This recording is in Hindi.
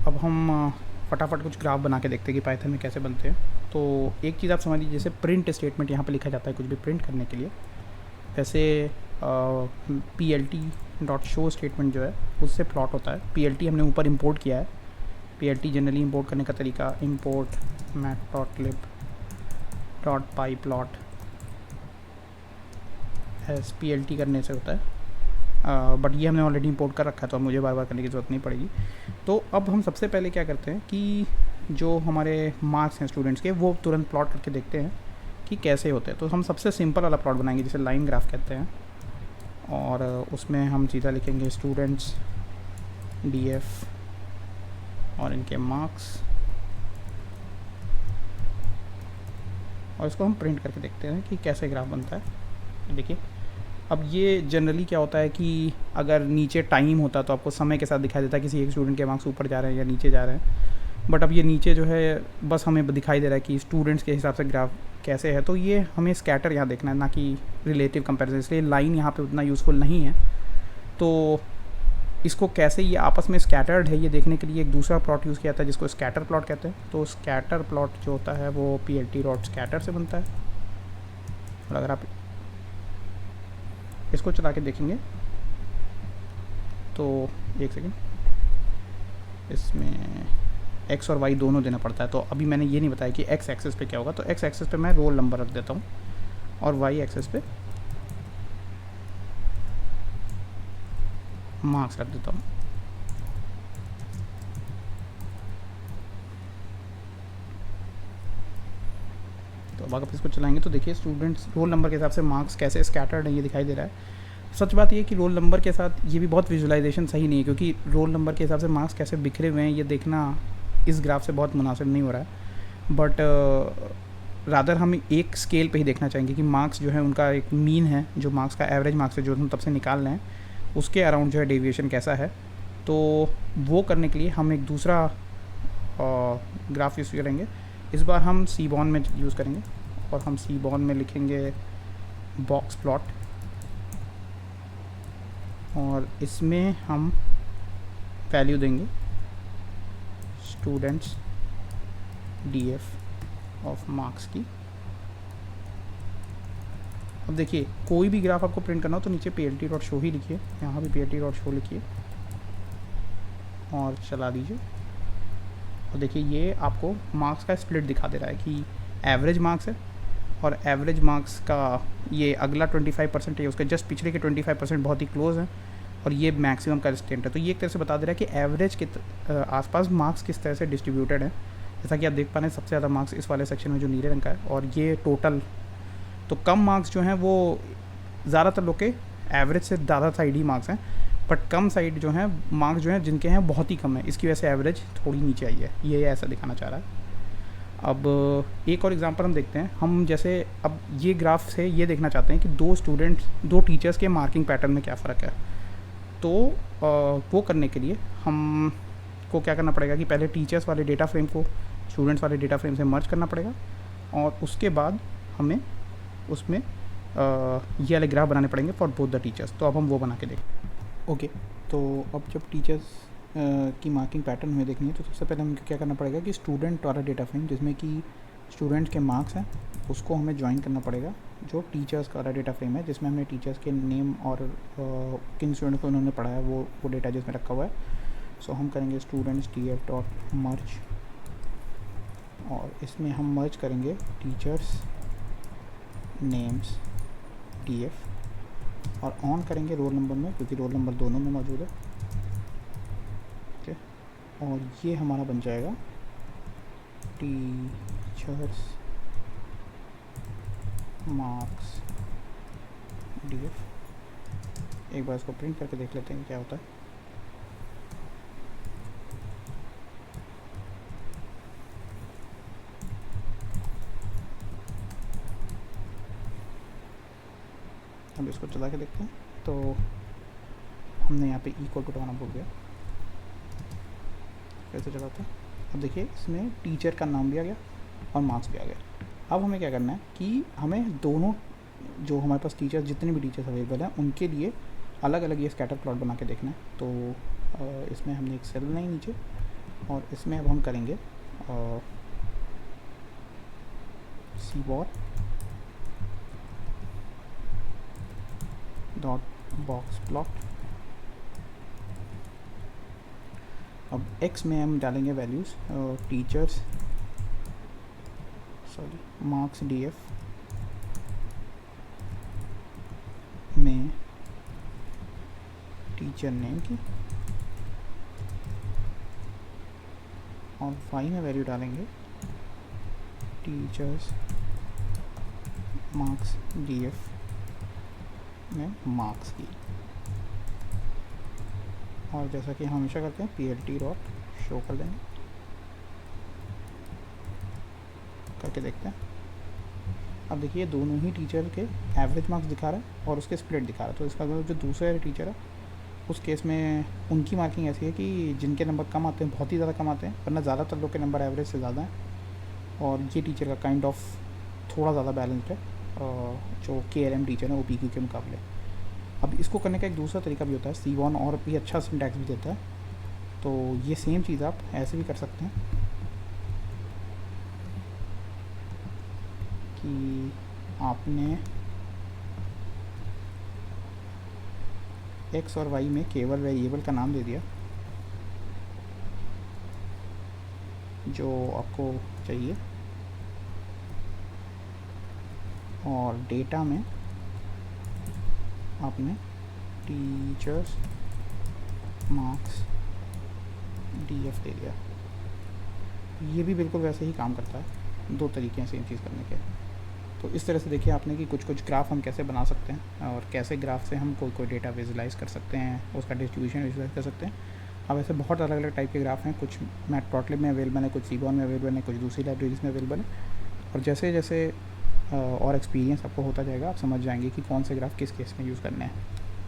अब हम फटाफट कुछ ग्राफ बना के देखते हैं कि पाइथन में कैसे बनते हैं। तो एक चीज़ आप समझ लीजिए, जैसे प्रिंट स्टेटमेंट यहाँ पे लिखा जाता है कुछ भी प्रिंट करने के लिए, वैसे P L T dot show statement जो है उससे प्लॉट होता है। पी एल टी हमने ऊपर इंपोर्ट किया है। P L T generally import करने का तरीका import mat dot lib dot py plot S P L T करने से होता है। बट ये हमने ऑलरेडी इंपोर्ट कर रखा है तो अब मुझे बार बार करने की ज़रूरत नहीं पड़ेगी। तो अब हम सबसे पहले क्या करते हैं कि जो हमारे मार्क्स हैं स्टूडेंट्स के, वो तुरंत प्लॉट करके देखते हैं कि कैसे होते हैं। तो हम सबसे सिंपल वाला प्लॉट बनाएंगे जिसे लाइन ग्राफ कहते हैं, और उसमें हम सीधा लिखेंगे स्टूडेंट्स डी एफ और इनके मार्क्स, और इसको हम प्रिंट करके देखते हैं कि कैसे ग्राफ बनता है। देखिए, अब ये जनरली क्या होता है कि अगर नीचे टाइम होता तो आपको समय के साथ दिखाई देता है किसी एक स्टूडेंट के मार्क्स ऊपर जा रहे हैं या नीचे जा रहे हैं। बट अब ये नीचे जो है बस हमें दिखाई दे रहा है कि स्टूडेंट्स के हिसाब से ग्राफ कैसे है। तो ये हमें स्कैटर यहाँ देखना है, ना कि रिलेटिव कंपैरिजन, इसलिए लाइन यहाँ पे उतना यूज़फुल नहीं है। तो इसको कैसे ये आपस में स्कैटर्ड है ये देखने के लिए एक दूसरा प्लॉट यूज़ किया जाता है जिसको स्कैटर प्लॉट कहते हैं। तो स्कैटर प्लॉट जो होता है वो P L T dot scatter से बनता है। और अगर आप इसको चला के देखेंगे तो एक सेकेंड, इसमें एक्स और वाई दोनों देना पड़ता है। तो अभी मैंने ये नहीं बताया कि एक्स एक्सेस पे क्या होगा। तो एक्स एक्सेस पे मैं रोल नंबर रख देता हूँ और वाई एक्सेस पे मार्क्स रख देता हूँ। तो अब अगर इसको चलाएंगे तो देखिए स्टूडेंट्स रोल नंबर के हिसाब से मार्क्स कैसे स्कैटर्ड है ये दिखाई दे रहा है। सच बात ये है कि रोल नंबर के साथ ये भी बहुत विजुअलाइजेशन सही नहीं है, क्योंकि रोल नंबर के हिसाब से मार्क्स कैसे बिखरे हुए हैं ये देखना इस ग्राफ से बहुत मुनासिब नहीं हो रहा है। बट रादर हम एक स्केल पे ही देखना चाहेंगे कि मार्क्स जो है उनका एक मीन है, जो मार्क्स का एवरेज मार्क्स है जो हम तब से निकाल रहे हैं, उसके अराउंड जो है डेविएशन कैसा है। तो वो करने के लिए हम एक दूसरा ग्राफ यूज़ करेंगे। इस बार हम सी बॉन में यूज़ करेंगे और हम सी बॉन में लिखेंगे बॉक्स प्लॉट, और इसमें हम वैल्यू देंगे students D F of marks की। अब देखिए कोई भी ग्राफ आपको प्रिंट करना हो तो नीचे P L T dot show ही लिखिए, यहाँ भी P L T dot show लिखिए और चला दीजिए। और देखिए ये आपको मार्क्स का स्प्लिट दिखा दे रहा है कि एवरेज मार्क्स है, और एवरेज मार्क्स का ये अगला 25% है, उसके जस्ट पिछले के 25% बहुत ही क्लोज है, और ये मैक्सिमम का डिस्टेंट है। तो ये एक तरह से बता दे रहा है कि एवरेज के आसपास मार्क्स किस तरह से डिस्ट्रीब्यूटेड है। जैसा कि आप देख पा रहे हैं सबसे ज़्यादा मार्क्स इस वाले सेक्शन में जो नीले रंग का है, और ये टोटल। तो कम मार्क्स जो हैं वो ज़्यादातर लोग के एवरेज से ज़्यादा साइड ही मार्क्स हैं, बट कम साइड जो हैं मार्क्स जो हैं जिनके हैं बहुत ही कम है, इसकी वजह से एवरेज थोड़ी नीचे आई है, ये ऐसा दिखाना चाह रहा है। अब एक और एग्जांपल हम देखते हैं। हम जैसे अब ये ग्राफ से ये देखना चाहते हैं कि दो टीचर्स के मार्किंग पैटर्न में क्या फ़र्क है। तो वो करने के लिए हम को क्या करना पड़ेगा कि पहले टीचर्स वाले डेटा फ्रेम को स्टूडेंट्स वाले डेटा फ्रेम से मर्ज करना पड़ेगा, और उसके बाद हमें उसमें ये वाले ग्राफ बनाने पड़ेंगे फॉर बोथ द टीचर्स। तो अब हम वो बना के देखें। ओके, तो अब जब टीचर्स की मार्किंग पैटर्न हमें देखनी है तो सबसे पहले हमें क्या करना पड़ेगा कि स्टूडेंट वाला डेटा फ्रेम जिसमें कि स्टूडेंट्स के मार्क्स हैं उसको हमें ज्वाइन करना पड़ेगा जो टीचर्स का वाला डेटा फ्रेम है, जिसमें हमने टीचर्स के नेम और किन स्टूडेंट्स को उन्होंने पढ़ाया वो डेटा जिसमें रखा हुआ है। सो हम करेंगे स्टूडेंट्स टी एफ डॉट मर्ज, और इसमें हम मर्ज करेंगे टीचर्स नेम्स टी एफ, और ऑन करेंगे रोल नंबर में क्योंकि रोल नंबर दोनों में मौजूद है। ओके, और ये हमारा बन जाएगा टीचर्स मार्क्स डी एफ। एक बार इसको प्रिंट करके देख लेते हैं क्या होता है। अब इसको चला के देखते हैं। तो हमने यहाँ पे इक्वल टू लगाना भूल गया, कैसे चलाते हैं। अब देखिए इसमें टीचर का नाम भी आ गया और मार्क्स भी आ गया। अब हमें क्या करना है कि हमें दोनों जो हमारे पास टीचर्स जितने भी टीचर्स अवेलेबल हैं उनके लिए अलग अलग ये स्कैटर प्लॉट बना के देखना है। तो इसमें हमने एक सेल बनाई नीचे, और इसमें अब हम करेंगे cbor डॉट बॉक्स प्लॉट। अब x में हम डालेंगे वैल्यूज़ टीचर्स मार्क्स df में टीचर नेम की, और y में वैल्यू डालेंगे टीचर्स मार्क्स df में मार्क्स की। और जैसा कि हम हमेशा करते हैं plt डॉट शो कर देंगे, करके देखते हैं। अब देखिए दोनों ही टीचर के एवरेज मार्क्स दिखा रहा है और उसके स्प्लिट दिखा रहा है। तो इसका मतलब जो दूसरा टीचर है उस केस में उनकी मार्किंग ऐसी है कि जिनके नंबर कम आते हैं, बहुत ही ज़्यादा कम आते हैं, वरना ज़्यादातर लोग के नंबर एवरेज से ज़्यादा हैं। और ये टीचर का काइंड ऑफ थोड़ा ज़्यादा बैलेंस्ड है जो KLM टीचर है OPQ के मुकाबले। अब इसको करने का एक दूसरा तरीका भी होता है, cbon और भी अच्छा सिंटैक्स भी देता है। तो ये सेम चीज़ आप ऐसे भी कर सकते हैं कि आपने x और y में केवल वेरिएबल का नाम दे दिया जो आपको चाहिए, और डेटा में आपने टीचर्स मार्क्स df दे दिया। ये भी बिल्कुल वैसे ही काम करता है, दो तरीके हैं सेम चीज़ करने के। तो इस तरह से देखिए आपने कि कुछ ग्राफ हम कैसे बना सकते हैं और कैसे ग्राफ से हम कोई डेटा विजुलाइज कर सकते हैं, उसका डिस्ट्रीब्यूशन विजुलाइज कर सकते हैं। अब ऐसे बहुत अलग अलग टाइप के ग्राफ हैं, कुछ मैटप्लॉटलिब में अवेलेबल है, कुछ cbon में अवेलेबल है, कुछ दूसरी लाइब्रेरीज में अवेलेबल है। और जैसे जैसे और एक्सपीरियंस आपको होता जाएगा, आप समझ जाएंगे कि कौन से ग्राफ किस केस में यूज़ करने हैं।